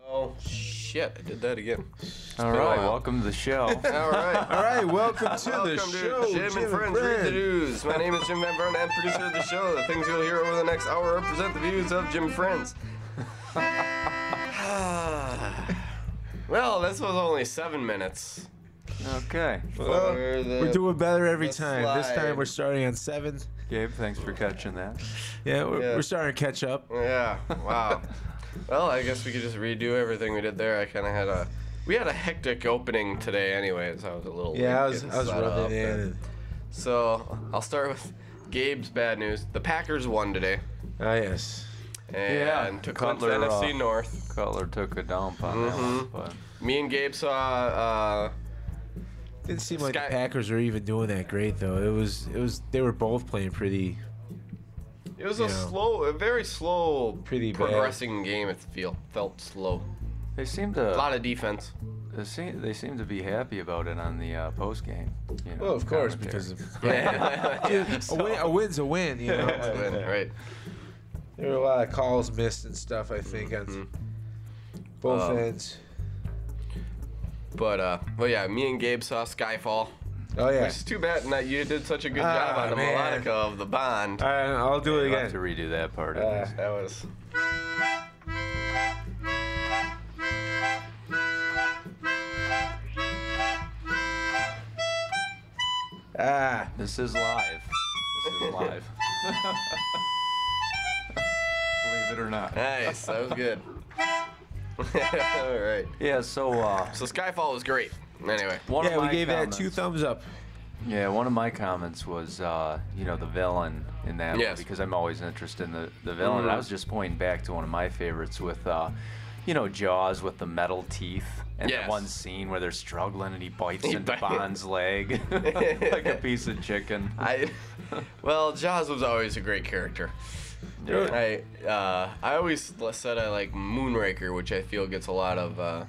Oh, shit. I did that again. All right, welcome to the show. All right, welcome to the welcome show. to Jim and Friends Read the News. My name is Jim Van Burn. I'm producer of the show. The things you'll hear over the next hour represent the views of Jim and Friends. Well, this was only 7 minutes. Okay. Well, We're doing better every time. This slide. time we're starting on 7. Gabe, thanks for catching that. Yeah, we're, Yeah. we're starting to catch up. Yeah, wow. Well, I guess we could just redo everything we did there. I kind of had we had a hectic opening today anyways. I was a little Yeah, I late was getting set up running in. and- And, So, I'll start with Gabe's bad news. The Packers won today. yes. And took them to Cutler, NFC North. Cutler took a dump on that one, but Me and Gabe saw Didn't seem like Sky- the Packers were even doing that great though. It was they were both playing pretty. it was You a know, very slow pretty bad. progressing game. It felt slow. they seem A lot to of defense. they seem to be happy about it on the post game. You know, Well, of course, commentary. because a win's a win. You know. Right. There were a lot of calls missed and stuff. I think on both ends. But well, yeah, me and Gabe saw Skyfall. Oh yeah. Which is too bad that you did such a good job on the man. melodica of the Bond. All right, I'll do it We'll have to again. redo that part. That was. This is live. This is live. Believe it or not. Nice. That was good. All right. Yeah. So So Skyfall was great. Anyway. one of Yeah, we my gave that comments, 2 thumbs up. Yeah, one of my comments was, the villain in that Yes. movie, because I'm always interested in the villain. And I was just pointing back to one of my favorites with, Jaws with the metal teeth. And Yes. the one scene where they're struggling and he bites He into bite- Bond's leg like a piece of chicken. Well, Jaws was always a great character. Yeah. I always said I like Moonraker, which I feel gets a lot of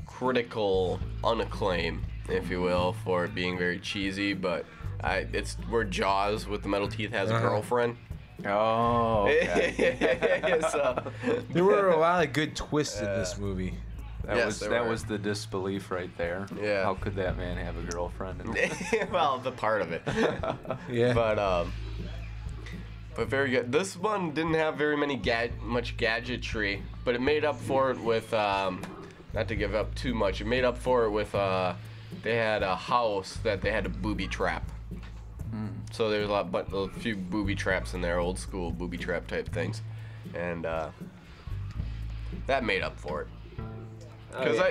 critical unacclaim, if you will, for it being very cheesy. But it's where Jaws with the metal teeth has a girlfriend. Oh, okay. So, There were a lot of good twists in this movie. Yes, there that were. was the disbelief right there. Yeah. How could that man have a girlfriend? well, the part of it. Yeah. But very good. This one didn't have very many much gadgetry, but it made up for it with not to give up too much. It made up for it with they had a house that they had to booby trap. So there's a few booby traps in there, old school booby trap type things, and that made up for it. Because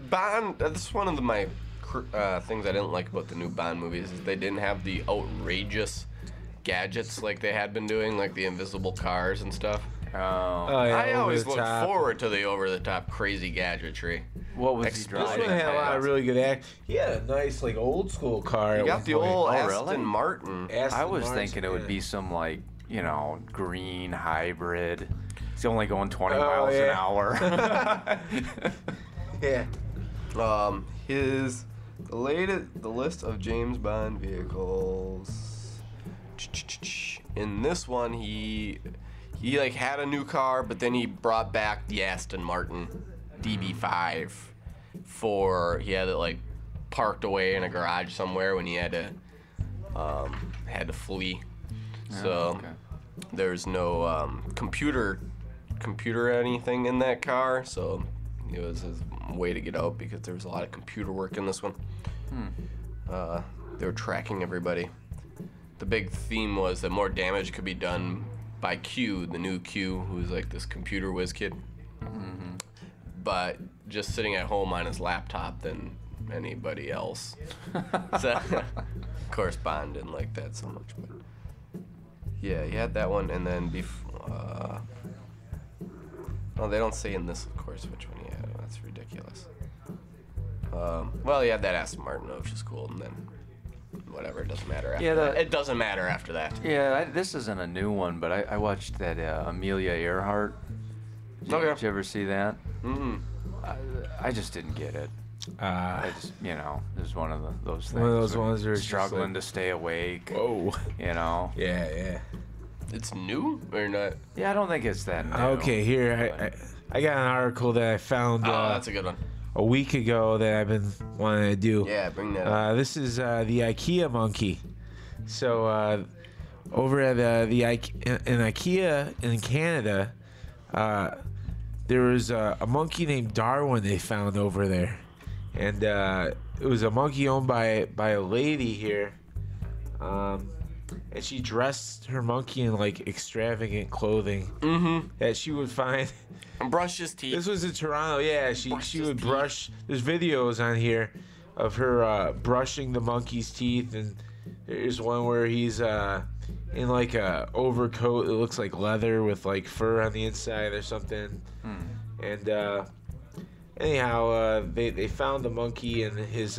Bond, that's one of my things I didn't like about the new Bond movies is they didn't have the outrageous gadgets like they had been doing, like the invisible cars and stuff. Oh. Oh, yeah, I always over the look top. forward to the over-the-top crazy gadgetry. What was he This This driving? one had a lot Cars. of really good act. He had a nice, like, old school car. You at got one the point. old Oh, Aston really? Martin. Aston I was Martin, thinking it would yeah. be some like, green hybrid. It's only going 20 Oh, miles an yeah. hour. Yeah. The list of James Bond vehicles. In this one, he like had a new car, but then he brought back the Aston Martin DB5 he had it like parked away in a garage somewhere when he had to flee. So okay. there's no computer anything in that car, so it was his way to get out because there was a lot of computer work in this one. They were tracking everybody. The big theme was that more damage could be done by Q, the new Q, who's like this computer whiz kid, but just sitting at home on his laptop than anybody else. So, of course, Bond didn't like that so much, but yeah, he had that one, and then oh, they don't say in this, of course, which one he had. That's ridiculous. Well, he had that Aston Martin, which is cool, and then whatever, it doesn't matter after that. It doesn't matter after that. Yeah, this isn't a new one, but I watched that Amelia Earhart. Did you ever see that? Mm-hmm. I just didn't get it. I just, it was one of those things. One of those where ones where it's just struggling like- to stay awake. Whoa. Yeah. Yeah. It's new or not? Yeah, I don't think it's that new. Okay, here. I got an article that I found that's a good one. a week ago that I've been wanting to do. Yeah, bring that up. This is the IKEA monkey. So over at in IKEA in Canada, there was a monkey named Darwin they found over there, and it was a monkey owned by a lady here, and she dressed her monkey in like extravagant clothing that she would find. And brush his teeth. This was in Toronto. Yeah, she his would teeth. brush. There's videos on here of her brushing the monkey's teeth, and there's one where he's in like a overcoat that looks like leather with like fur on the inside or something. And anyhow, they found the monkey in his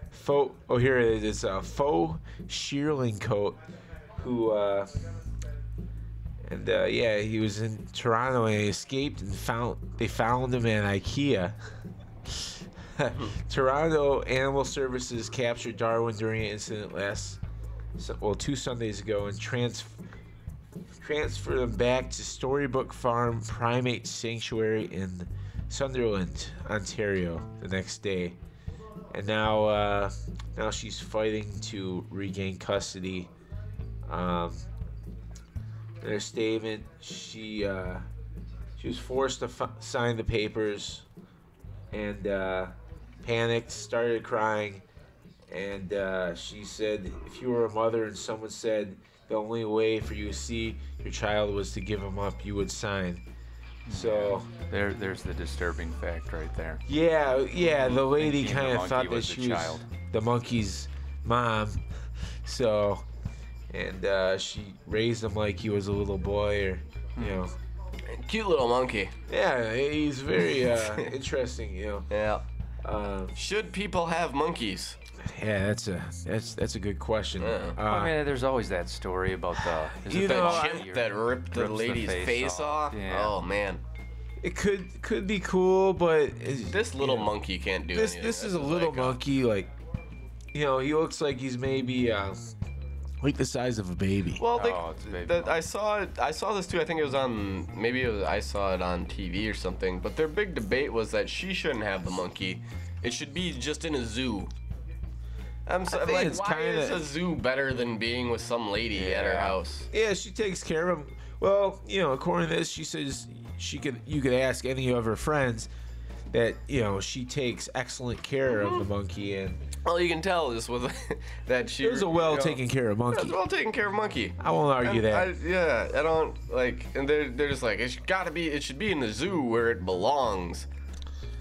faux. Oh, here it is. It's a faux shearling coat. Who yeah, he was in Toronto and he escaped and they found him at IKEA. Toronto Animal Services captured Darwin during an incident 2 Sundays ago and transferred him back to Storybook Farm Primate Sanctuary in Sunderland, Ontario, the next day. And now she's fighting to regain custody. In her statement, she was forced to sign the papers and panicked, started crying, and she said, if you were a mother and someone said the only way for you to see your child was to give him up, you would sign. So there's the disturbing fact right there. Yeah, the lady Thinking kind the of thought monkey that was she the was child. the monkey's mom. So, and she raised him like he was a little boy, or you know. Cute little monkey. Yeah, he's very interesting, you know. Yeah. Should people have monkeys? Yeah, that's a good question. Yeah. I mean, there's always that story about the You That know, chimp that ripped the rips the lady's face off. Yeah. Oh man, it could be cool, but this little monkey can't do anything. this is a That's little like monkey, like, you know, he looks like he's maybe like the size of a baby. Well, it's a baby I saw this too. I think it was on I saw it on TV or something. But their big debate was that she shouldn't have the monkey. It should be just in a zoo. I'm think like, it's why is kinda- a zoo better than being with some lady at her Yeah. house? Yeah, she takes care of him. Well, you know, according to this, she says you could ask any of her friends that, you know, she takes excellent care of the monkey, and Well, you can tell just with that she. it was a well taken care of It's monkey. a well taken care of monkey. I won't argue that. I don't like, and they're just like, it should be in the zoo where it belongs.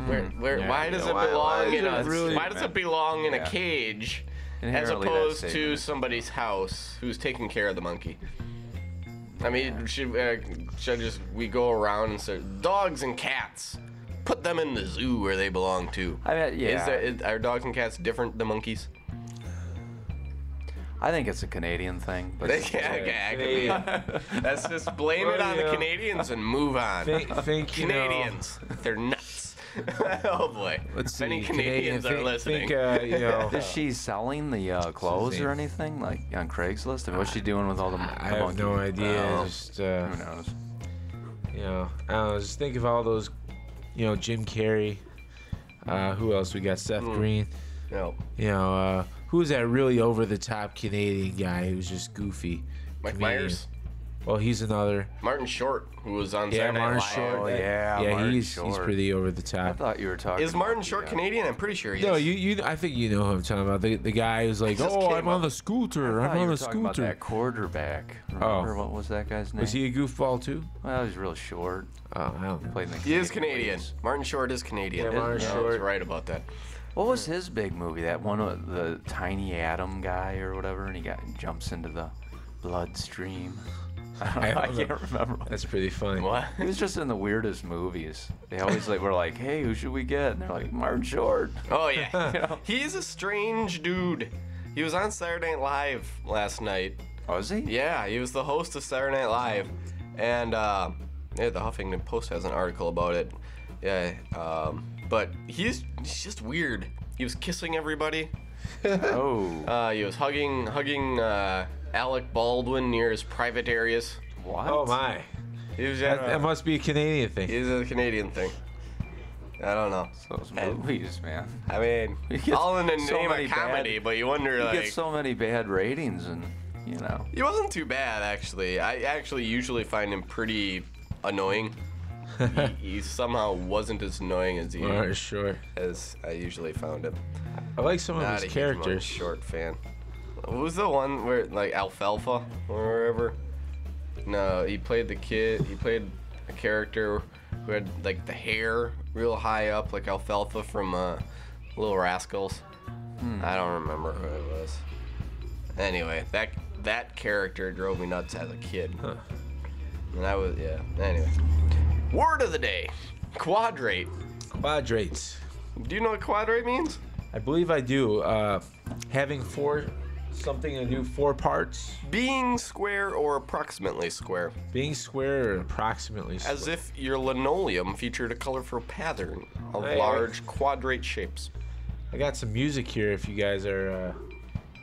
Where Yeah. why does it Why- belong why in is a it really- why does it belong in a Yeah. cage as Inherently, that opposed to statement is- somebody's house who's taking care of the monkey? I mean, should we go around and say dogs and cats? Put them in the zoo where they belong to. I mean, yeah. Are dogs and cats different than monkeys? I think it's a Canadian thing, but Let's just blame it on the Canadians and move on. Think you know, Canadians, they're nuts. Oh boy. let's If any see, Canadians are listening. You know, is she selling the clothes name? or anything like on Craigslist? I mean, what's she doing with all the? I have no idea. Oh. Just Who knows? you know, I don't know. Just think of all those, you know, Jim Carrey. Who else? We got Seth Green. No. You know, who was that really over the top Canadian guy who's just goofy? Mike comedian? Myers. Well, he's another. Martin Short, who was on Yeah, Saturday Night Martin Live. Short. Oh, yeah, yeah, Martin he's Short. pretty over the I top. thought you were talking. Is Martin about Short the, Canadian? I'm pretty sure he No, is. you. I think you know who I'm talking about. The guy who's like, Just oh, came I'm on up. the scooter. I thought I'm you on were the talking about scooter. that quarterback. Remember what was that guy's name? Was he a goofball too? Well, he's real short. Oh, I don't know. Played in the He is Canadian Canadian. Leagues. Martin Short is Canadian. Yeah, Martin I was Short. right about that. What was his big movie? That one with the Tiny Atom guy or whatever, and he jumps into the bloodstream. I don't know. can't remember. That's pretty funny. What? He was just in the weirdest movies. They always were like, "Hey, who should we get?" And they're like, "Martin Short." Oh yeah. You know? He's a strange dude. He was on Saturday Night Live last night. Oh, is he? Yeah, he was the host of Saturday Night Live, and yeah, the Huffington Post has an article about it. Yeah, but he's just weird. He was kissing everybody. Oh. He was hugging Alec Baldwin near his private areas. What? Oh my. He was That must be a Canadian thing. He's a Canadian thing. I don't know. Those movies, man. I mean, all in the name of comedy, but you wonder, You like... get so many bad ratings, and, you know. He wasn't too bad, actually. I actually usually find him pretty annoying. he somehow wasn't as annoying as as I usually found him. I like some of Not his a characters. Short fan. What was the one where, like, Alfalfa or wherever? No, he played the kid. He played a character who had, like, the hair real high up, like Alfalfa from Little Rascals. I don't remember who it was. Anyway, that character drove me nuts as a kid. Huh. And I was, yeah. Anyway. Word of the day. Quadrate. Quadrates. Do you know what quadrate means? I believe I do. Having something to do 4 parts. Being square or approximately square. Being square or approximately square. As if your linoleum featured a colorful pattern of Hey, large quadrate shapes. I got some music here if you guys are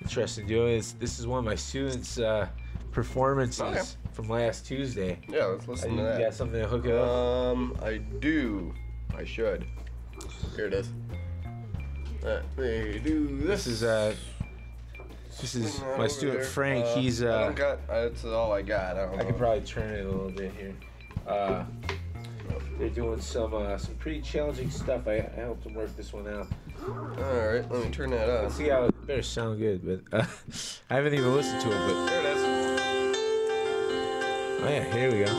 interested in doing this. This is one of my students' performances from last Tuesday. Yeah, let's listen to that. You got something to hook it up? I do. I should. Here it is. They do this. This is my student Frank. He's I don't got. That's all I got. I don't know. I can probably turn it a little bit here. They're doing some pretty challenging stuff. I helped them work this one out. All right, let me turn that on. Let's see how it better sound good, but I haven't even listened to it. But There it is. oh yeah, here we go.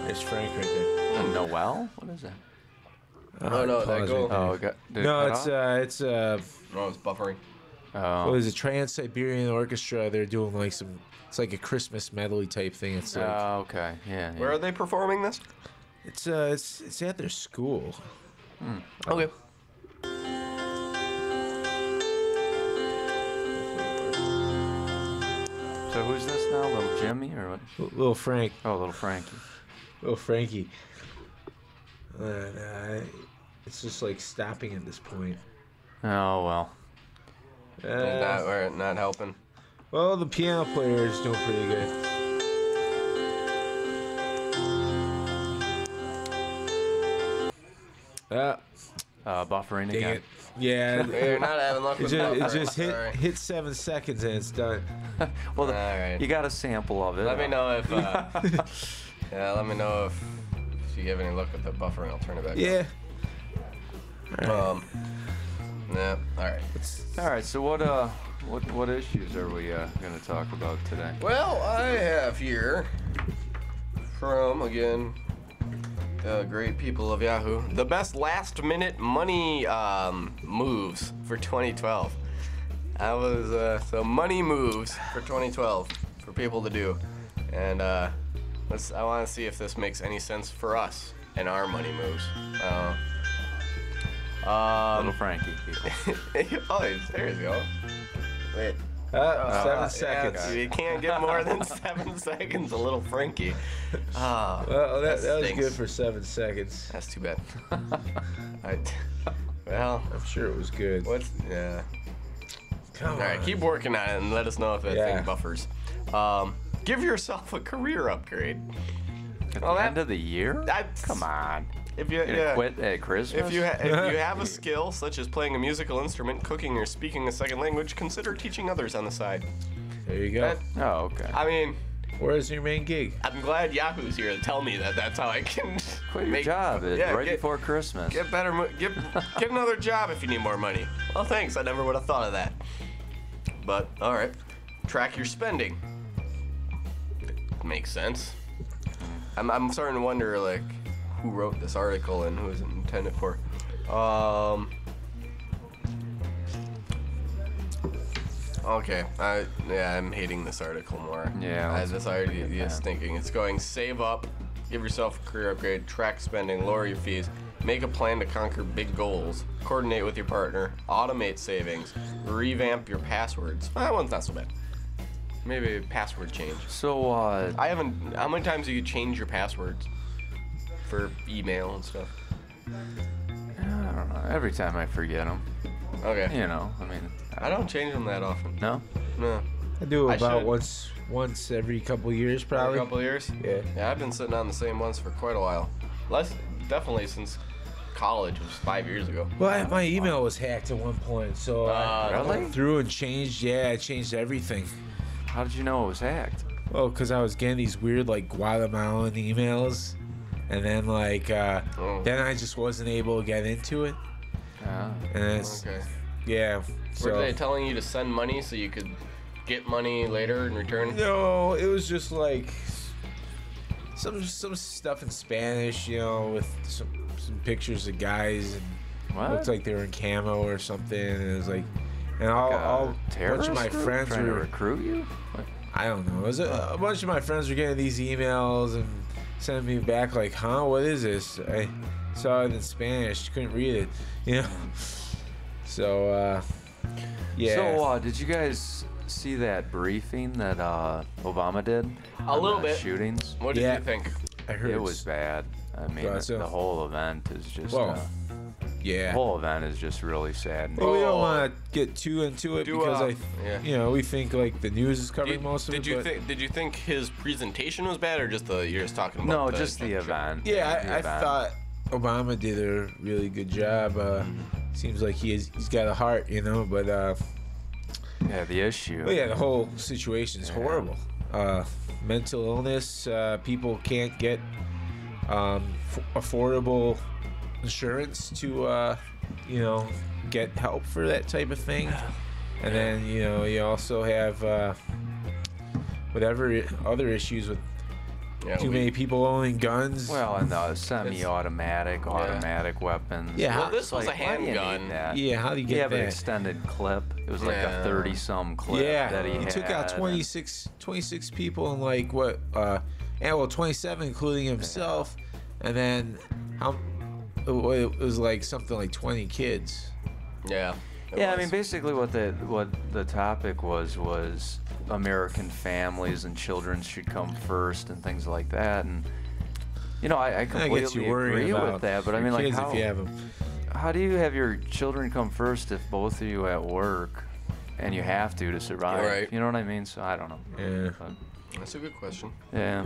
There's Frank right there. Noel? What is that? Oh, no, that pause go- right there. Oh, it got. did it No, cut it's off? Oh, it's buffering. Oh. what is it? Trans-Siberian Orchestra. They're doing like some. It's like a Christmas medley type thing. It's like Oh, okay. Yeah. Where are they performing this? it's at their school. Okay. So who's this now? Little Jimmy or what? Little Frank. Oh, little Frankie. Little Frankie. And, it's just like stopping at this point. Oh well. Not helping. Well, the piano player is doing pretty good. Buffering Dang again. it. Yeah. You're not having luck It with just, buffering. it just Sorry. hit 7 seconds and it's done. Well, All right. you got a sample of it. Let me know if. Yeah, let me know if you have any luck with the buffering. I'll turn it back. Yeah. On. Yeah. All right. All right. So what issues are we going to talk about today? Well, I have here from again great people of Yahoo the best last-minute money moves for 2012. That was so money moves for 2012 for people to do, and I want to see if this makes any sense for us and our money moves. Little Frankie. People. Oh, there you go. Wait. 7 seconds. Yeah, you can't get more than 7 seconds. A little Frankie. Well, that was stinks. good for 7 seconds. That's too bad. Well, I'm sure it was good. yeah. Come All right, on. keep working on it and let us know if that Yeah. thing buffers. Give yourself a career upgrade. At Well, the that- end of the year? That's, Come on. If you You're gonna yeah. quit at Christmas? If you have a skill such as playing a musical instrument, cooking, or speaking a second language, consider teaching others on the side. There you go. That- Oh, okay. I mean, Where's your main gig? I'm glad Yahoo's here to tell me that that's how I can Quit your make job right get- before Christmas. Get better. Get another job if you need more money. Well, thanks. I never would have thought of that. But all right, track your spending. Makes sense. I'm starting to wonder like who wrote this article and who is it intended for. Okay. I'm hating this article more. Yeah, This idea is thinking. It's going save up, give yourself a career upgrade, track spending, lower your fees, make a plan to conquer big goals, coordinate with your partner, automate savings, revamp your passwords. That one's not so bad. Maybe a password change. So, I haven't. How many times do you change your passwords for email and stuff? I don't know. Every time I forget them. Okay. You know, I mean. I don't change them that often. No? No. I do I about should- once every couple years, For a probably. couple of years. Yeah. Yeah, I've been sitting on the same ones for quite a while. Definitely since college, which was 5 years ago. Well, my email was hacked at one point, so I Really? went through and changed. Yeah, I changed everything. How did you know it was hacked? Well, because I was getting these weird like Guatemalan emails, and then then I just wasn't able to get into it. And it's, Okay. yeah. Were they So telling you to send money so you could get money later in return? no, it was just like some stuff in Spanish, with some pictures of guys and What? looked like they were in camo or something, and it was like, and all a bunch terrorist of my group friends trying to were. recruit you? I don't know. It was a bunch of my friends were getting these emails and sending me back like, huh, what is this? I saw it in Spanish, couldn't read it, So, yeah. So, did you guys see that briefing that Obama did? A on little the bit. shootings? What did Yeah. you think? I heard It was bad. I mean, Thought so. the whole event is just. Well, the yeah. whole event is just really sad. Well, we don't Oh. want to get too into it Do, because yeah. we think like the news is covering Did, most of did it. you but think? Did you think his presentation was bad, or just you're just talking No, about? just the event. Yeah, The I event. thought Obama did a really good job. Seems like he's got a heart, but Yeah, the issue. well, yeah, the whole situation is horrible. Mental illness, people can't get affordable insurance to get help for that type of thing. And then you also have whatever other issues with Yeah, too many people owning guns. Well, and the semi-automatic, automatic weapons. Yeah, Well, this was a why do you need handgun. that? yeah, how do you He get have an that? extended clip. It was like Yeah. a 30-some clip Yeah, that he had. took out 26 people and like what? 27 including himself, and then how? It was like something like 20 kids. Yeah. it Yeah, I was. mean, basically what the topic was American families and children should come first and things like that. And I That completely gets you worried agree about with that. But I your mean, like, kids if you have them. how do you have your children come first if both of you at work and you have to survive? Right. You know what I mean? So I don't know. Yeah. But, That's a good question. yeah.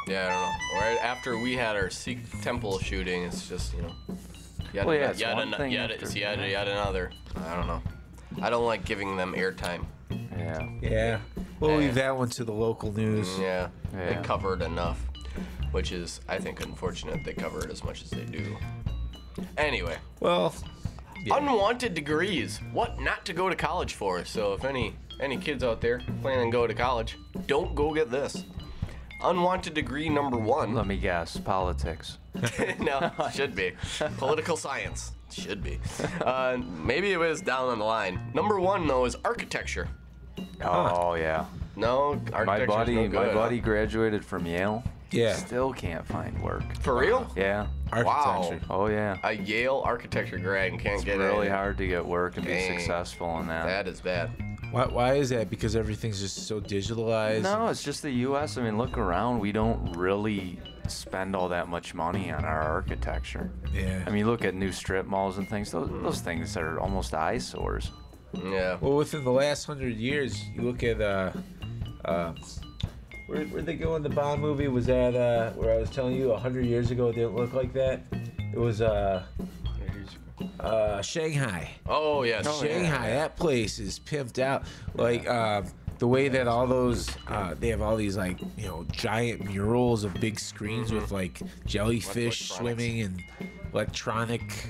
Yeah, I don't know. Right after we had our Sikh temple shooting, it's just yet, Well, yeah, it's yet, one thing yet, after- yet another. I don't know. I don't like giving them airtime. Yeah. Yeah. We'll Yeah. leave that one to the local news. Yeah, they Yeah. cover it enough, which is, I think, unfortunate. They cover it as much as they do. Anyway, Well, yeah. unwanted degrees. What not to go to college for? So if any kids out there planning on going to college, don't go get this. Unwanted degree number 1. Let me guess. Politics. No, should be. Political science. Should be. Maybe it was down on the line. Number 1 though is architecture. Oh yeah. No, My architecture's no good. my huh? buddy graduated from Yale. Yeah. Still can't find work. For real? Yeah. Architecture. Oh yeah. A Yale architecture grad and can't It's get really in. hard to get work and Dang. be successful in that. That is bad. Why is that? Because everything's just so digitalized. No, it's just the U.S. I mean, look around. We don't really spend all that much money on our architecture. Yeah. I mean, look at new strip malls and things. Those things are almost eyesores. Yeah. Well, within the last 100 years, you look at where'd they go in the Bond movie? Was that where I was telling you 100 years ago it didn't look like that? It was Shanghai. Oh yes. Shanghai, that place is pimped out. Like the way that all those they have all these like giant murals of big screens with like jellyfish Electronics. swimming and electronic.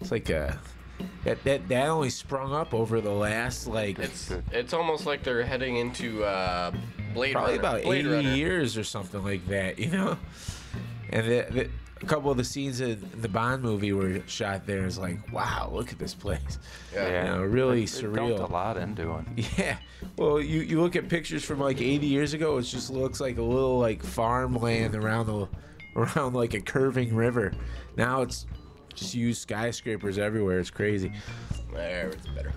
It's like that only sprung up over the last like It's almost like they're heading into Blade probably Runner. about Blade 80 Runner. years or something like that, And a couple of the scenes in the Bond movie were shot there. It's like, wow, look at this place. Yeah. Really They surreal. dumped a lot into it. Yeah. Well, you look at pictures from like 80 years ago. It just looks like a little like farmland around like a curving river. Now it's just huge skyscrapers everywhere. It's crazy. There, it's better.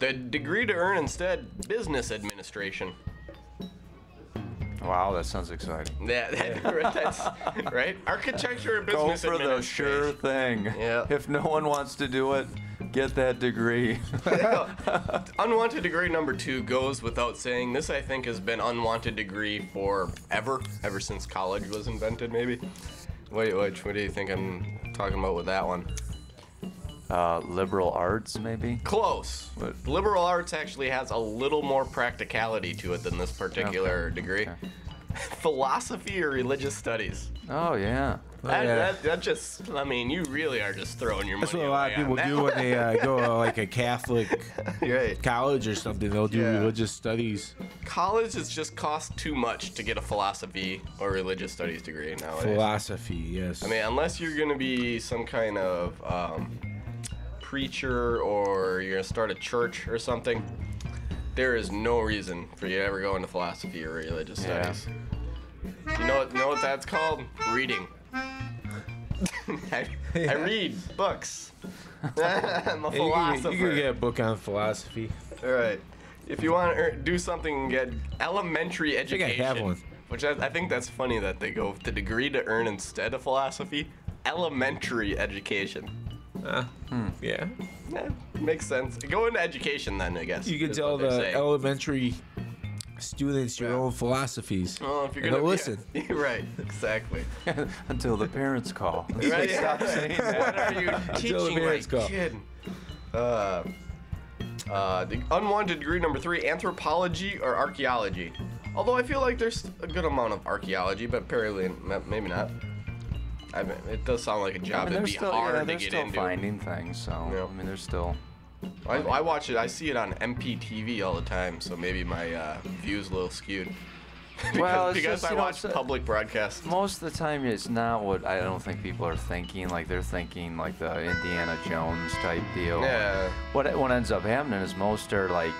The degree to earn instead, business administration. Wow, that sounds exciting. Yeah, that's right. Architecture or Go business for the sure administration. thing. Yeah. If no one wants to do it, Get that degree. Unwanted degree number 2 goes without saying. This, I think, has been unwanted degree ever since college was invented, maybe. What do you think I'm talking about with that one? Liberal arts, maybe? Close. What? Liberal arts actually has a little more practicality to it than this particular degree. Okay. Philosophy or religious studies. Oh, yeah. That just, I mean, you really are just throwing your That's money what a lot of away people on do that when they go to like a Catholic Right. college or something. They'll do Yeah. religious studies. College is just cost too much to get a philosophy or religious studies degree nowadays. Philosophy, yes. I mean, unless you're gonna be some kind of preacher or you're gonna start a church or something, there is no reason for you to ever go into philosophy or religious Yeah. studies. You know what that's called? Reading. I read books. I'm a You philosopher. could get a book on philosophy. All right. If you want to do something, get elementary think I education. have one. Which I think that's funny that they go with the degree to earn instead of philosophy. Elementary education. Yeah. Yeah, makes sense. Go into education then, I guess. You can is tell what they're the saying. elementary students your Yeah. own philosophies. Well, if you're and gonna they'll listen. Yeah, right, exactly. Until the parents call. Right, Stop saying that. What are you Until the teaching my parents call. kid? The unwanted degree number 3, anthropology or archaeology. Although I feel like there's a good amount of archaeology, but apparently maybe not. I mean, it does sound like a job that'd be hard to they're get still into. finding things, so Yeah. I mean, there's still. I watch it. I see it on MPTV all the time, so maybe my view's a little skewed. Well, it's because just, I you know, watch it's public broadcasts. Most of the time, it's not what I don't think people are thinking. Like they're thinking like the Indiana Jones type deal. Yeah. What ends up happening is most are like,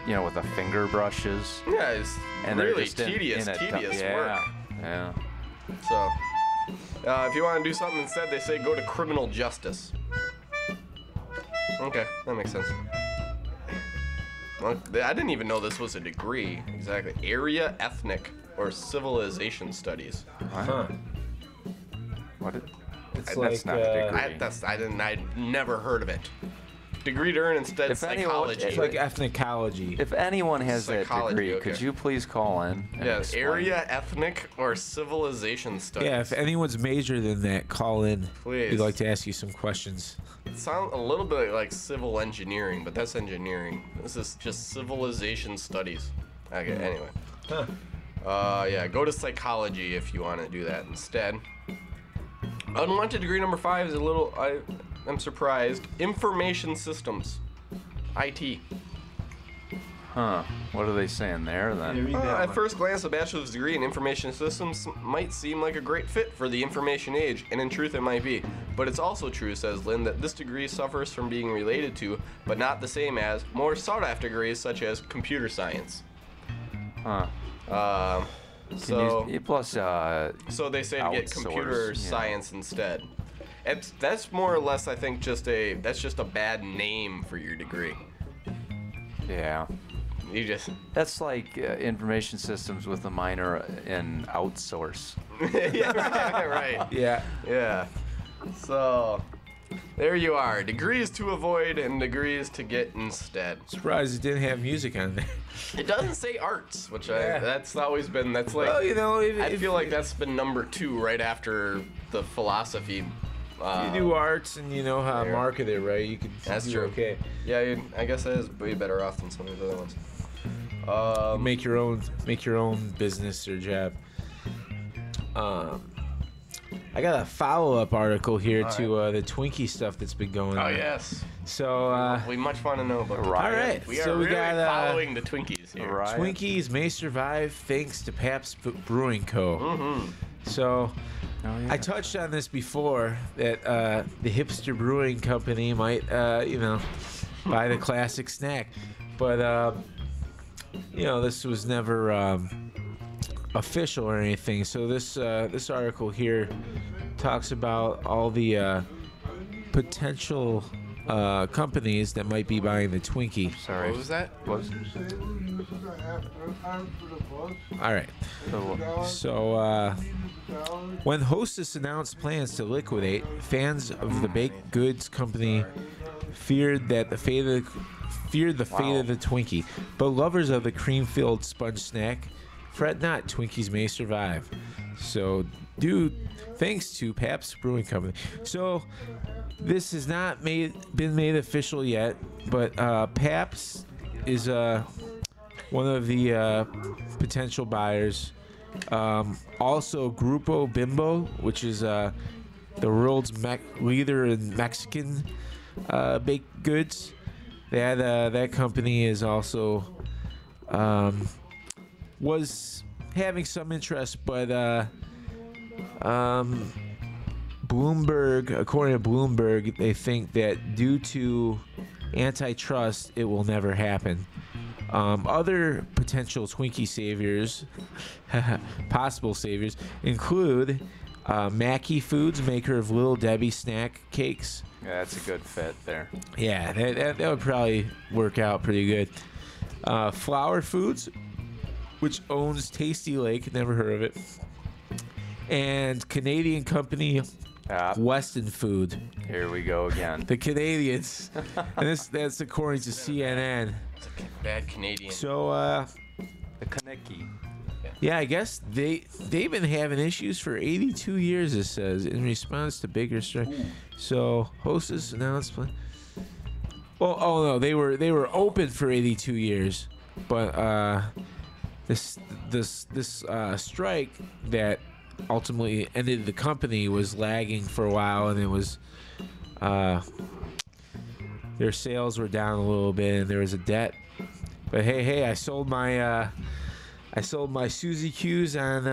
you know, with the finger brushes. Yeah, it's And they're really just in tedious a work. Yeah. So, if you want to do something instead, they say go to criminal justice. Okay, that makes sense. Well, I didn't even know this was a degree. Exactly. Area, ethnic, or civilization studies. Huh. What? It's That's not a degree. I'd never heard of it. Degree to earn instead If anyone- psychology. It's like ethnicology. If anyone has that Psychology, degree, okay. could you please call in? And Yeah, explain? area, ethnic, or civilization studies. Yeah, if anyone's major than that, call in. Please. We'd like to ask you some questions. It sounds a little bit like civil engineering, but that's engineering. This is just civilization studies. Okay, anyway. Yeah, go to psychology if you want to do that instead. Unwanted degree number 5 is a little, I'm surprised. Information systems. IT. Huh. What are they saying there then? At first glance, a bachelor's degree in information systems might seem like a great fit for the information age, and in truth it might be. But it's also true, says Lynn, that this degree suffers from being related to, but not the same as, more sought-after degrees such as computer science. Huh. So they say to get outsource, computer yeah. science instead. That's more or less, I think, just a bad name for your degree. Yeah. You just That's like information systems with a minor in outsource. yeah, right. Yeah. Yeah. So there you are. Degrees to avoid and degrees to get instead. Surprised it didn't have music on there. It doesn't say arts, which Yeah. that's always been like Well, you know, I feel like that's been number 2 right after the philosophy. you do arts and you know how to yeah. market it, right? You could That's do true. okay. Yeah, I guess that is way better off than some of the other ones. Make your own business or job. I got a follow-up article here to the Twinkie stuff that's been going Oh on. yes. So We much want to know about the Right. all right, We are so we really got following the Twinkies here. Right. Twinkies may survive thanks to Pabst Brewing Co. Mm-hmm. So Oh, yeah. I touched on this before that the hipster brewing company might buy the classic snack, but this was never official or anything. So this article here talks about all the potential companies that might be buying the Twinkie. Sorry. What was that? What? All right. So when Hostess announced plans to liquidate, fans of the baked goods company feared the fate of the Twinkie, but lovers of the cream-filled sponge snack, fret not, Twinkies may survive. So, thanks to Pabst Brewing Company. So, this has not been made official yet, but Pabst is one of the potential buyers. Also, Grupo Bimbo, which is the world's leader in Mexican baked goods. That company is also was having some interest, but Bloomberg, according to Bloomberg, they think that due to antitrust, it will never happen. Other potential Twinkie saviors, possible saviors, include Mackey Foods, maker of Little Debbie snack cakes. Yeah, that's a good fit there. Yeah, that would probably work out pretty good. Flower Foods, which owns Tasty Lake, never heard of it. And Canadian company Weston Food. Here we go again. The Canadians. And that's according to CNN. It's a bad Canadian. So, The Kaneki. yeah, I guess they've been having issues for 82 years, it says, in response to bigger strike. So, Hostess announcement. Well, oh no, they were open for 82 years, but this strike that ultimately ended the company was lagging for a while, and it was their sales were down a little bit, and there was a debt. But hey, I sold my Suzy Q's on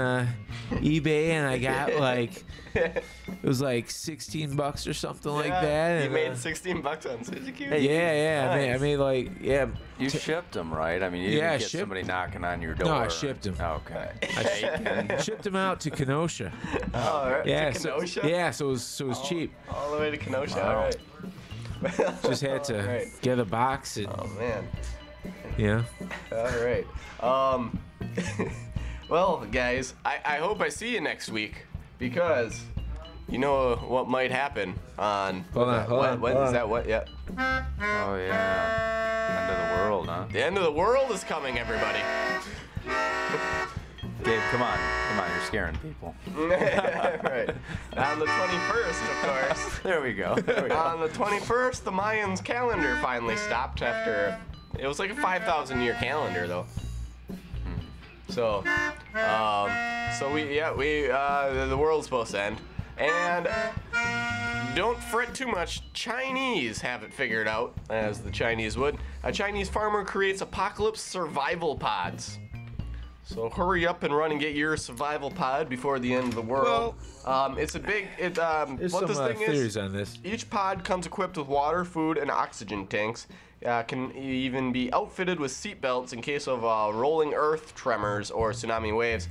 eBay, and I got like it was like $16 or something like that. You And, made $16 on Suzy Q? yeah. Nice. I made like You shipped them, right? I mean, you didn't get shipped. somebody knocking on your door. No, I shipped them. Okay. I shipped them out to Kenosha. Oh, right. Yeah, To so, Kenosha? yeah, so it was cheap. All the way to Kenosha. Wow. All right. Just had to Right. get a box and Oh man. yeah. All right. Well, guys, I hope I see you next week, because you know what might happen on. Hold on, hold on, When hold is on. that? What? Yeah. Oh yeah. End of the world, huh? The end of the world is coming, everybody. Gabe, come on, you're scaring people. Right. On the 21st, of course. There we go. On the 21st, the Mayans' calendar finally stopped after. It was like a 5,000-year calendar, though. So, the world's supposed to end. And don't fret too much. Chinese have it figured out, as the Chinese would. A Chinese farmer creates apocalypse survival pods. So hurry up and run and get your survival pod before the end of the world. It's a big. There's What some this thing theories is. on this. Each pod comes equipped with water, food, and oxygen tanks. Can even be outfitted with seat belts in case of rolling earth tremors or tsunami waves.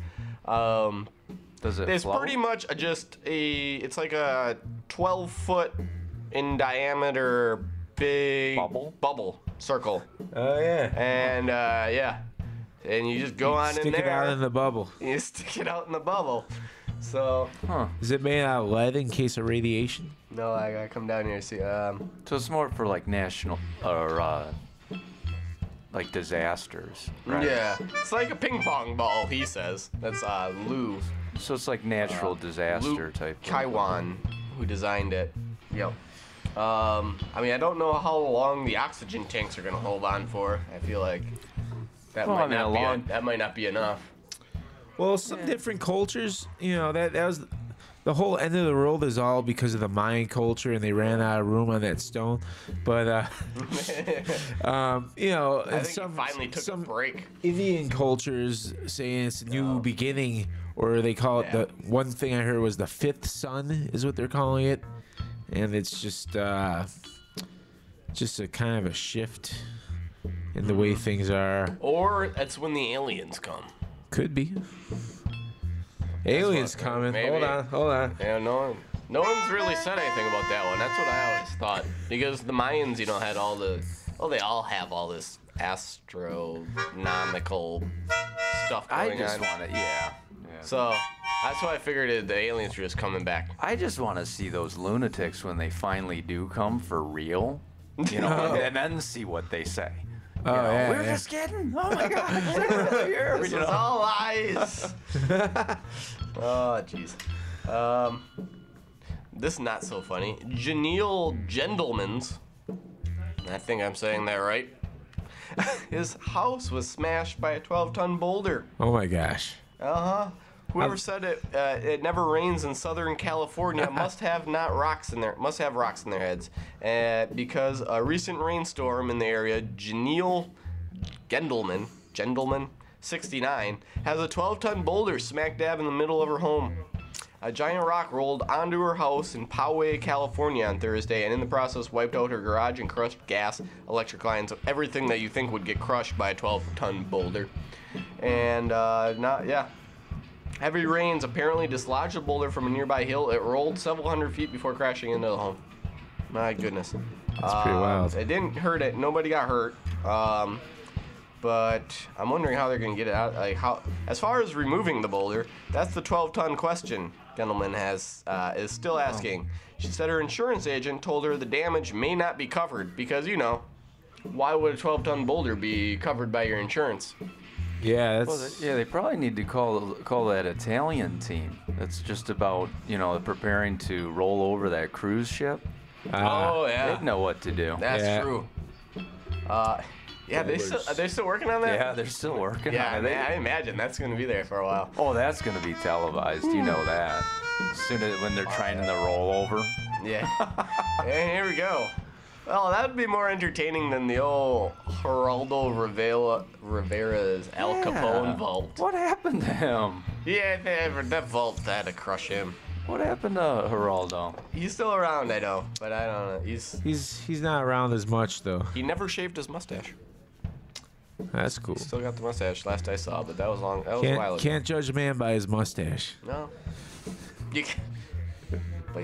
Does it It's float? pretty much it's like a 12-foot in diameter big Bubble? circle. Oh yeah. And and you just go on in Stick there. it out in the bubble. You stick it out in the bubble. So Huh. Is it made out of lead in case of radiation? no, I gotta come down here and see. So it's more for like national or like disasters, right? Yeah, it's like a ping pong ball. He says that's Lou So it's like natural disaster Luke type. Kaiwan, who designed it. Yep. I mean, I don't know how long the oxygen tanks are gonna hold on for. I feel like that Well, might I mean, that might not be enough. Well, some different cultures, that was the whole end of the world is all because of the Mayan culture, and they ran out of room on that stone. But I and think some he finally took a some break. Indian cultures saying it's a new beginning, or they call it the one thing I heard was the fifth sun is what they're calling it, and it's just a kind of a shift in the way things are. Or that's when the aliens come. Could be. Aliens coming. maybe. Hold on. Yeah, no one's really said anything about that one. That's what I always thought. Because the Mayans, had all the... Well, they all have all this astronomical stuff I going just on. want to, yeah. So, that's why I figured the aliens were just coming back. I just want to see those lunatics when they finally do come for real. You know, and then see what they say. Oh, You know, yeah, we're yeah. just kidding. Oh my gosh, they're really here. This you is know? all lies. Oh, jeez. This is not so funny. Janelle Gentlemans, I think I'm saying that right. His house was smashed by a 12-ton boulder. Oh my gosh. Uh-huh. Whoever said it never rains in Southern California must have rocks in their heads. Because a recent rainstorm in the area, Janelle Gentleman, 69, has a 12-ton boulder smack dab in the middle of her home. A giant rock rolled onto her house in Poway, California on Thursday, and in the process wiped out her garage and crushed gas, electric lines, everything that you think would get crushed by a 12-ton boulder. And, heavy rains apparently dislodged the boulder from a nearby hill. It rolled several hundred feet before crashing into the home. My goodness. That's pretty wild. It didn't hurt it. Nobody got hurt. But I'm wondering how they're going to get it out. Like how, as far as removing the boulder, that's the 12-ton question Gentleman is still asking. She said her insurance agent told her the damage may not be covered because, you know, why would a 12-ton boulder be covered by your insurance? Yeah, that's. Well, they probably need to call that Italian team. That's just about, you know, preparing to roll over that cruise ship. Oh yeah, They'd know what to do. that's true. Yeah, they're still working on that. Yeah, they're still working Yeah, on it. I imagine that's gonna be there for a while. Oh, that's gonna be televised. You know that. As soon as when they're trying to roll over. Yeah. And here we go. Well, that would be more entertaining than the old Geraldo Rivera's Al Capone vault. What happened to him? Yeah, that vault had to crush him. What happened to Geraldo? He's still around, I know, but I don't know. He's not around as much though. He never shaved his mustache. That's cool. Still got the mustache, last I saw, but that was long. That was a while ago. Can't judge a man by his mustache. No. But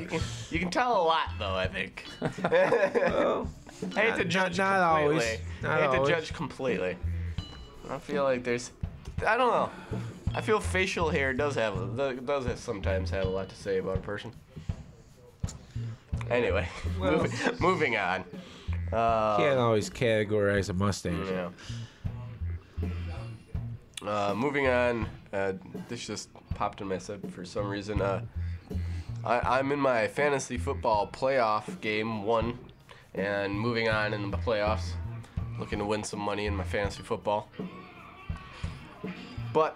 you can tell a lot though, I think. I hate to judge not always. completely. Not I hate always. to judge completely. I feel like I don't know. I feel facial hair does sometimes have a lot to say about a person. Anyway, moving on. Can't always categorize a mustache. Yeah. Moving on. This just popped in my head for some reason. I'm in my fantasy football playoff game 1, and moving on in the playoffs, looking to win some money in my fantasy football. But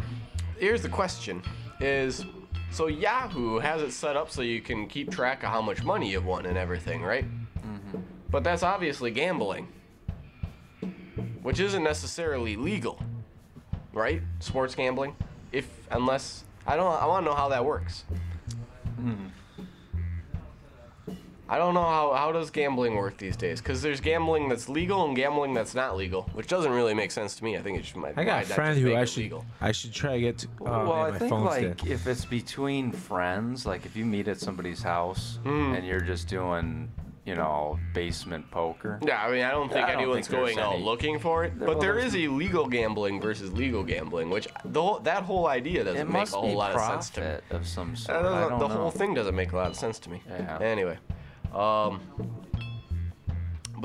here's the question: so Yahoo has it set up so you can keep track of how much money you've won and everything, right? Mm-hmm. But that's obviously gambling, which isn't necessarily legal, right? Sports gambling, unless I want to know how that works. I don't know how does gambling work these days, because there's gambling that's legal and gambling that's not legal, which doesn't really make sense to me. I think it just might. I got a friend who I should try to get to. Oh, Well, man, I think my phone's like dead. if it's between friends, like if you meet at somebody's house and you're just doing, you know, basement poker. Yeah, I mean, I don't think I don't anyone's think there's going out any- looking for it, but Well, there there's- is illegal gambling versus legal gambling, which that whole idea It doesn't make must a whole be lot of sense to me. profit of some sort. That doesn't- I don't the know. whole thing doesn't make a lot of sense to me. Yeah. Anyway, but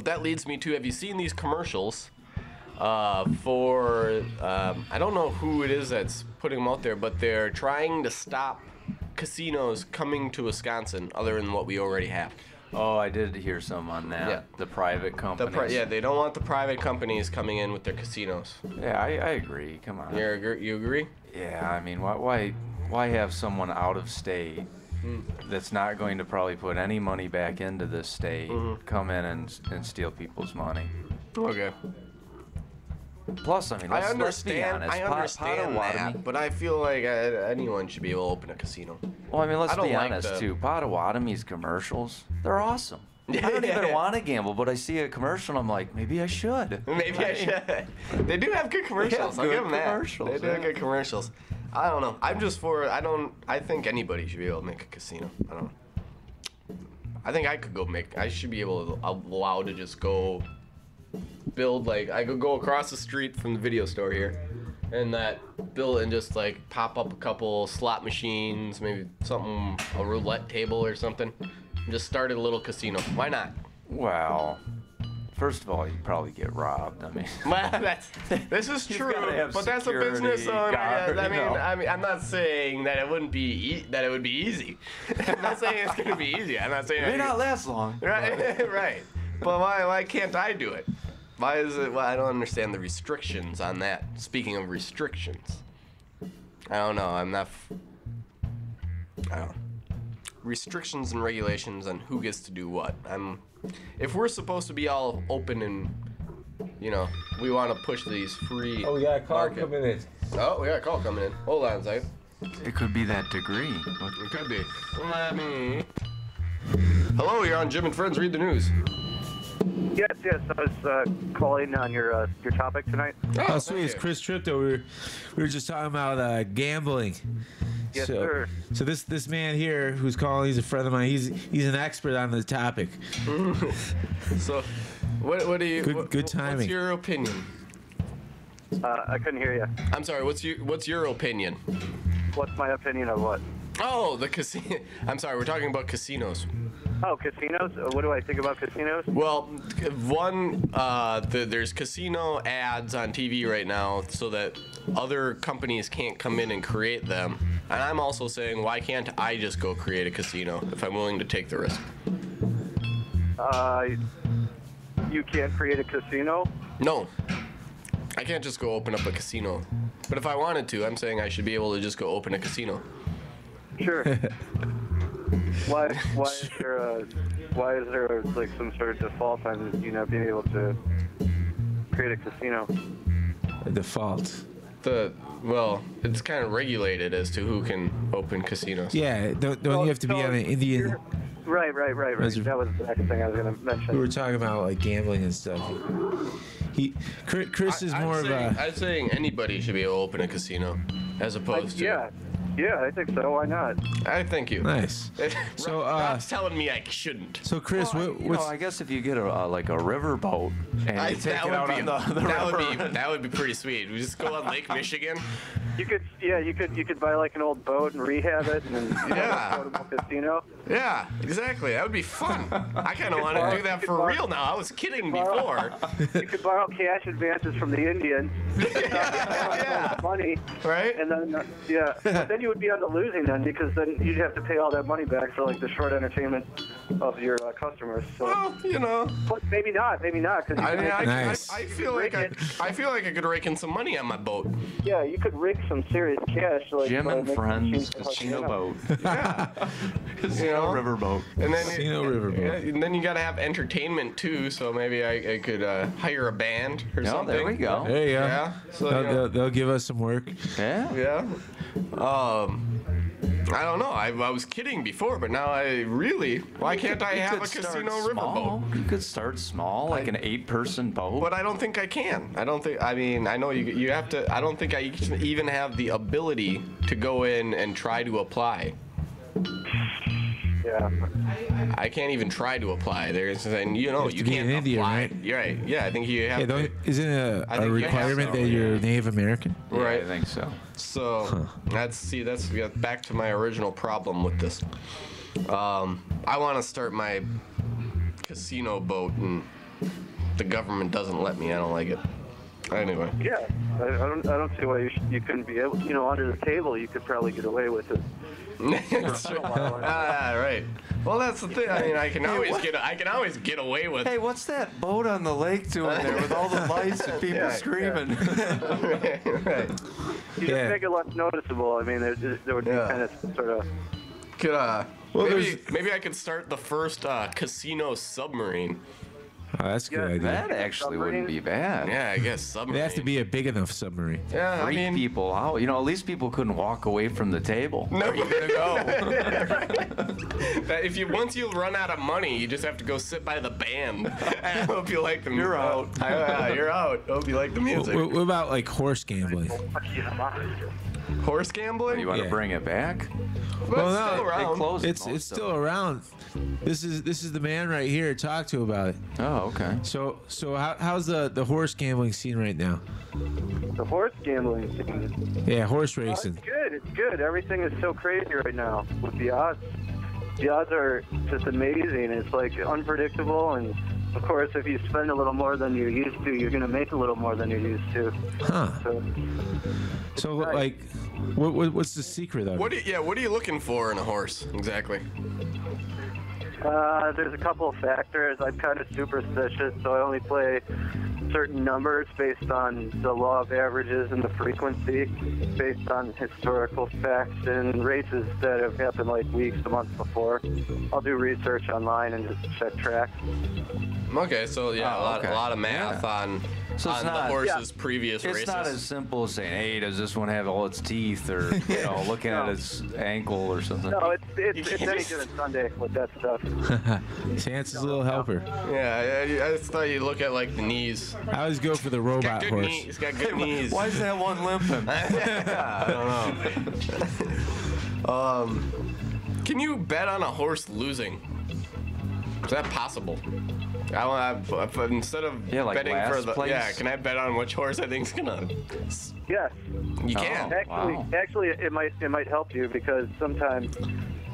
that leads me to: have you seen these commercials for? I don't know who it is that's putting them out there, but they're trying to stop casinos coming to Wisconsin, other than what we already have. Oh, I did hear some on that. Yeah. The private companies. They don't want the private companies coming in with their casinos. Yeah, I agree. Come on. You agree? Yeah, I mean, why have someone out of state that's not going to probably put any money back into this state come in and steal people's money? Okay. Plus, I mean, let's be honest. I understand that, Potawatomi. but I feel like anyone should be able to open a casino. Well, I mean, let's I don't be like honest the- too. Potawatomi's commercials, they're awesome. I don't even want to gamble, but I see a commercial and I'm like, maybe I should. Maybe I should. They do have good commercials. They I'll have give them good that. commercials, They do have yeah. good commercials. I don't know. I'm just for. I think anybody should be able to make a casino. I don't know. I think I could go make. I should be able to allow to just go build, like, I could go across the street from the video store here and build and just like pop up a couple slot machines, maybe a roulette table or something, and just start a little casino. Why not? Well, First of all, you probably get robbed. I mean, Well, this is true, gotta have but that's a security business owner. guard, I mean, you know. I'm not saying that it wouldn't be that it would be easy. I'm not saying it's gonna be easy. I'm not saying it may not last long. right, right. But why can't I do it? Why is it? Well, I don't understand the restrictions on that. Speaking of restrictions, I don't know. I don't know. Restrictions and regulations on who gets to do what. If we're supposed to be all open and, we want to push these free. Oh, we got a call market. coming in. Oh, we got a call coming in. Hold on a second. It could be that degree. It could be. Let me. Hello, you're on Jim and Friends. Read the news. Yes. I was calling on your topic tonight. Oh, sweet. It's Chris Tripto. We were just talking about gambling. Yes, so, sir. So this man here who's calling, he's a friend of mine. He's an expert on the topic. So, what do you? Good timing. What's your opinion? I couldn't hear you. I'm sorry. What's your opinion? What's my opinion of what? Oh, the casino. I'm sorry. We're talking about casinos. Oh, casinos? What do I think about casinos? Well, there's casino ads on TV right now so that other companies can't come in and create them. And I'm also saying, why can't I just go create a casino if I'm willing to take the risk? You can't create a casino? No. I can't just go open up a casino. But if I wanted to, I'm saying I should be able to just go open a casino. Sure. Why is there like some sort of default on you not being able to create a casino? A default. Well, it's kind of regulated as to who can open casinos. Yeah, don't you have to be on an Indian? Right. That was the next thing I was going to mention. We were talking about like gambling and stuff. Chris is more of a. I'm saying anybody should be able to open a casino, as opposed to. Yeah, I think so. Why not? I thank you. Nice. So Rob's telling me I shouldn't. So Chris, Well, I guess if you get a river boat and you take it out on the river. That would be pretty sweet. We just go on Lake Michigan. You could buy like an old boat and rehab it and then Yeah. go to a casino. Yeah, exactly. That would be fun. I kind of want to do that for real now. I was kidding before. You could borrow cash advances from the Indians. Yeah. Money. Right? And then but then you would be on the losing end because then you'd have to pay all that money back for like the short entertainment of your customers. So. Well, But maybe not. Cause Nice. I feel like I could rake in some money on my boat. Yeah, you could rig some serious cash. Like Jim and make Friends machines to casino fucking boat. Yeah. Casino river boat. And then Casino riverboat. and then you gotta have entertainment too. So maybe I could hire a band or Oh, something. there we go. There you go. Yeah. So They'll give us some work. Yeah. yeah. I don't know. I was kidding before, but now why can't I have a casino riverboat? You could start small, like an 8-person boat. But I don't think I can. I know you have to. I don't think I even have the ability to go in and try to apply. Yeah. I can't even try to apply. They're saying, you have to be can't an Indian, apply. right? You're right. Yeah, I think you have Yeah, to. isn't it I a think you have requirement to, that you're yeah. Native American? Yeah, Right. I think so. So that's back to my original problem with this. I want to start my casino boat, and the government doesn't let me. I don't like it. Anyway. Yeah. I don't see why you couldn't be able. Under the table, you could probably get away with it. It's true. Right. Well, that's the thing. I mean, I can always get away with. Hey, what's that boat on the lake doing there with all the lights and people Yeah, screaming? Right. You just make it less noticeable. I mean, there would be kind of sort of. Could maybe I could start the first casino submarine. Oh, that's a good idea. That actually wouldn't be bad. Yeah, I guess submarine. They have to be a big enough submarine. Yeah, Freak people out. At least people couldn't walk away from the table. No, Where you gonna go? once you run out of money, you just have to go sit by the band. I hope you like the music. You're out. You're out. I hope you like the music. What about like horse gambling? Horse gambling? You want to Yeah. bring it back? Well, no, still They around. closed It's most still of them. around. This is the man right here. Talk to about it. Oh, okay. So how's the horse gambling scene right now? The horse gambling scene. Yeah, horse racing. It's good. It's good. Everything is so crazy right now with the odds. The odds are just amazing. It's like unpredictable, and of course, if you spend a little more than you're used to, you're going to make a little more than you're used to. Huh. So nice. like, what's the secret of it? What are you looking for in a horse exactly? There's a couple of factors. I'm kind of superstitious, so I only play certain numbers based on the law of averages and the frequency, based on historical facts and races that have happened like weeks, a month before. I'll do research online and just check tracks. Okay, so yeah, Oh, okay. a lot of math Yeah. on So it's the not- horse's previous It's races. not as simple as saying, "Hey, does this one have all its teeth?" or looking at No. its ankle or something. No, it's can't any just- given Sunday with that stuff. Santa's little helper. Yeah, I just thought you'd look at like the knees. I always go for the Got robot good horse. knees. He's got good knees. Why is that one limping? Yeah, I don't know. Can you bet on a horse losing? Is that possible? I want to, instead of Yeah, like betting for last the place? can I bet on which horse I think's gonna? Yes. You can. Wow. Actually, it might help you because sometimes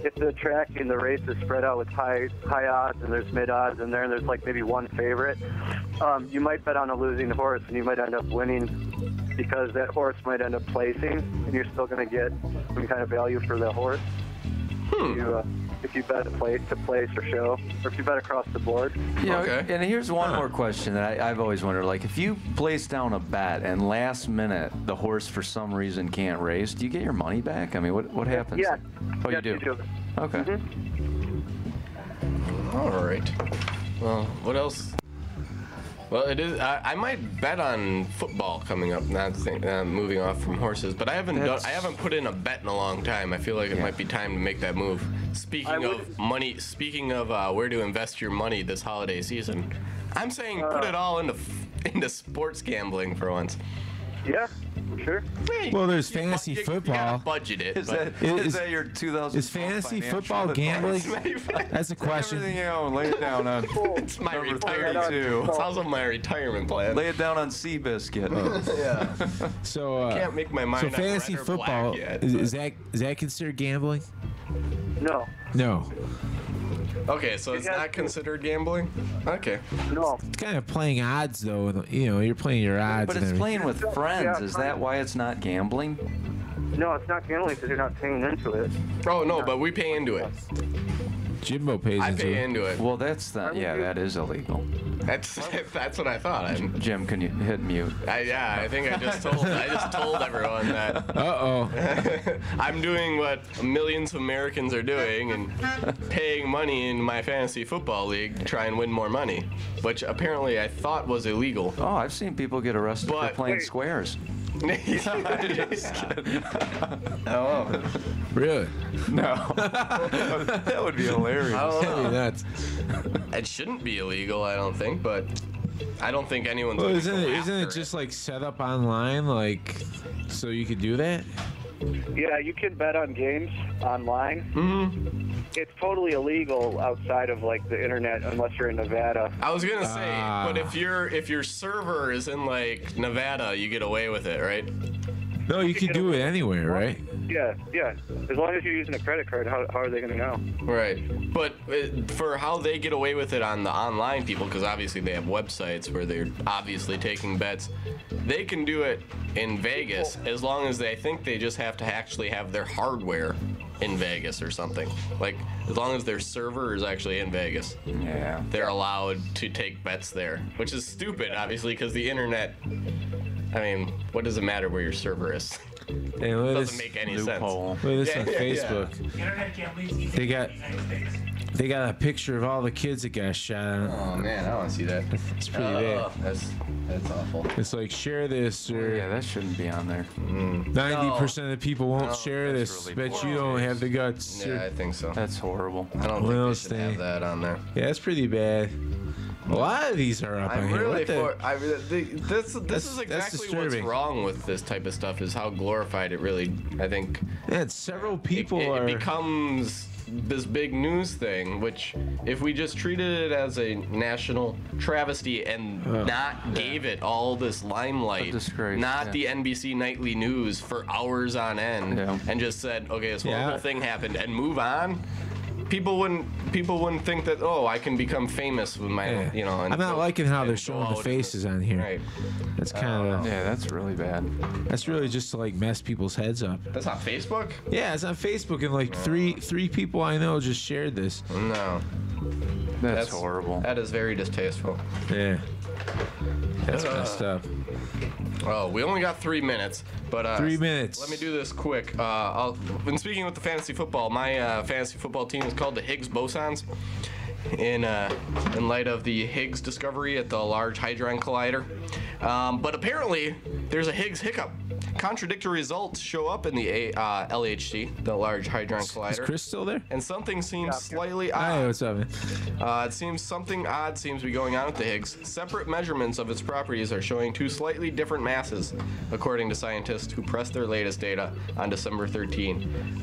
if the track in the race is spread out with high odds and there's mid odds in there and there's like maybe one favorite, you might bet on a losing horse and you might end up winning because that horse might end up placing and you're still going to get some kind of value for the horse. If you bet to place or show, or if you bet across the board. Okay. And here's one more question that I've always wondered: like, if you place down a bet and last minute the horse for some reason can't race, do you get your money back? I mean, what happens? Yeah. Oh, Yes, you do. Okay. All right. Well, what else? Well, it is. I might bet on football coming up. Not moving off from horses, but I haven't put in a bet in a long time. I feel like it might be time to make that move. Speaking of money, where to invest your money this holiday season, I'm saying put it all into sports gambling for once. Yeah, sure. Well, there's fantasy You football. gotta budget it. Is but- that your 2000? Is fantasy football gambling? That's a question. Everything you own, lay it down on. It's my Number retirement. 32. It's also my retirement plan. Lay it down on Seabiscuit. Yeah. So, Can't make my mind so up fantasy red or football black yet, is that considered gambling? No, No, Okay, so it's not considered gambling? Okay. no. it's kind of playing odds though. And, you're playing your odds. But and it's everything. playing with friends. Is that why it's not gambling? No, it's not gambling because you're not paying into it. Oh, no, but we pay into it. Jimbo pays I into pay it. into it. Well, that's not. Yeah, that is illegal. That's what I thought. Jim, can you hit mute? I think I just told everyone that Uh-oh. I'm doing what millions of Americans are doing and paying money in my fantasy football league to try and win more money, which apparently I thought was illegal. Oh, I've seen people get arrested for But- playing Wait. squares. Oh, Really? No, that would be hilarious. I don't That'd be know. nuts. It shouldn't be illegal, I don't think, but I don't think anyone's. Well, gonna isn't go it after just like set up online, like, so you could do that? Yeah, you can bet on games online. Mm-hmm. It's totally illegal outside of like the internet unless you're in Nevada. I was gonna say, Ah. but if your server is in like Nevada, you get away with it, right? No, you could do it anywhere, right? Yeah. As long as you're using a credit card, how are they gonna know? Right. But for how they get away with it on the online people, because obviously they have websites where they're obviously taking bets, they can do it in Vegas as long as they think they just have to actually have their hardware in Vegas or something. Like, as long as their server is actually in Vegas, Yeah. they're allowed to take bets there, which is stupid, obviously, because the internet. I mean, what does it matter where your server is? Hey, look at Doesn't this, make any Loophole. look at this Yeah, on yeah, yeah. Facebook. Internet gambling. They got- They got a picture of all the kids that got shot. Oh man, I want to see that. It's pretty bad. That's awful. It's like share this or Yeah, that shouldn't be on there. 90% of the people won't No, share that's this. really Bet poor you don't choice. have the guts. Yeah, I think so. That's horrible. I don't One of think those they should have things. that on there. Yeah, that's pretty bad. A lot of these are up on I'm here. really What the- for. This is that's exactly what's disturbing. wrong with this type of stuff. Is how glorified it really. I think Man, several people it are. becomes this big news thing. Which, if we just treated it as a national travesty and not gave it all this limelight, A disgrace, not yeah. the NBC nightly news for hours on end, Yeah. and just said, okay, this Yeah. horrible thing happened, and move on. people wouldn't think that, oh, I can become famous with my, Yeah. you know. And I'm not liking how they're and go showing the out in faces on here. Right. That's kind of Yeah, that's really bad. that's really just to like mess people's heads up. That's not Facebook? Yeah, it's on Facebook, and like three people I know just shared this. No. That's horrible. That is very distasteful. Yeah, that's messed up. Oh, we only got 3 minutes, but 3 minutes. Let me do this quick. When speaking with the fantasy football, my fantasy football team is called the Higgs Bosons, in light of the Higgs discovery at the Large Hadron Collider. But apparently, there's a Higgs hiccup. Contradictory results show up in the LHC, the Large Hadron Collider. Is Chris still there? And something seems slightly Hi, odd. what's up, man? It seems something odd seems to be going on with the Higgs. Separate measurements of its properties are showing two slightly different masses, according to scientists who pressed their latest data on December 13.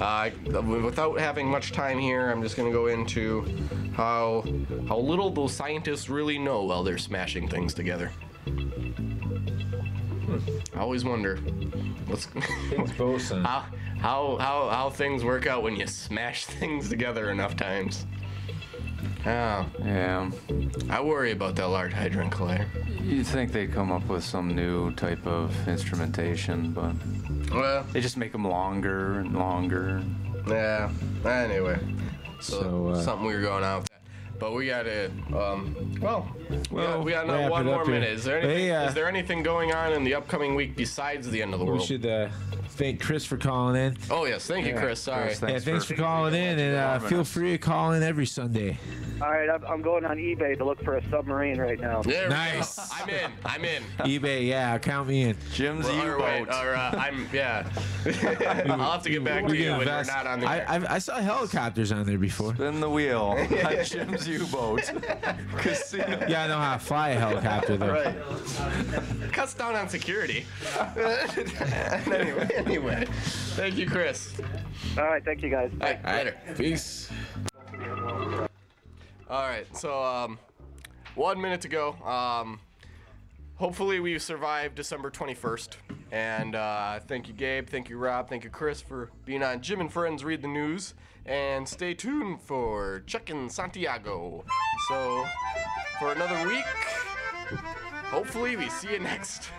Without having much time here, I'm just going to go into how little those scientists really know while they're smashing things together. I always wonder what's Boson. how things work out when you smash things together enough times. Oh, Yeah. I worry about that Large Hadron Collider. You'd think they'd come up with some new type of instrumentation, but Well, they just make them longer and longer. yeah. Anyway, So, something we were going out with that. But we gotta, we got wrap one it more up here. minute. Is there anything? Hey, is there anything going on in the upcoming week besides the end of the We world? should thank Chris for calling in. Oh yes, thank you, Yeah, Chris. Sorry. Chris, Yeah, thanks for calling in, and feel free to call in every Sunday. All right, I'm going on eBay to look for a submarine right now. There we Nice. go. I'm in. eBay, yeah, count me in. Jim's Or wait, U-boat. or yeah. I'll have to get back to We you can when we're invest. not on the air. I saw helicopters on there before. Spin the wheel on Jim's U-boat. Casino. Yeah, I know how to fly a helicopter though. Right. Cuts down on security. anyway, thank you, Chris. All right, thank you guys. All right, later. Peace. All right, so 1 minute to go. Hopefully we survived December 21st. And thank you, Gabe. Thank you, Rob. Thank you, Chris, for being on Jim and Friends Read the News. And stay tuned for Chuck in Santiago. So for another week, hopefully we see you next.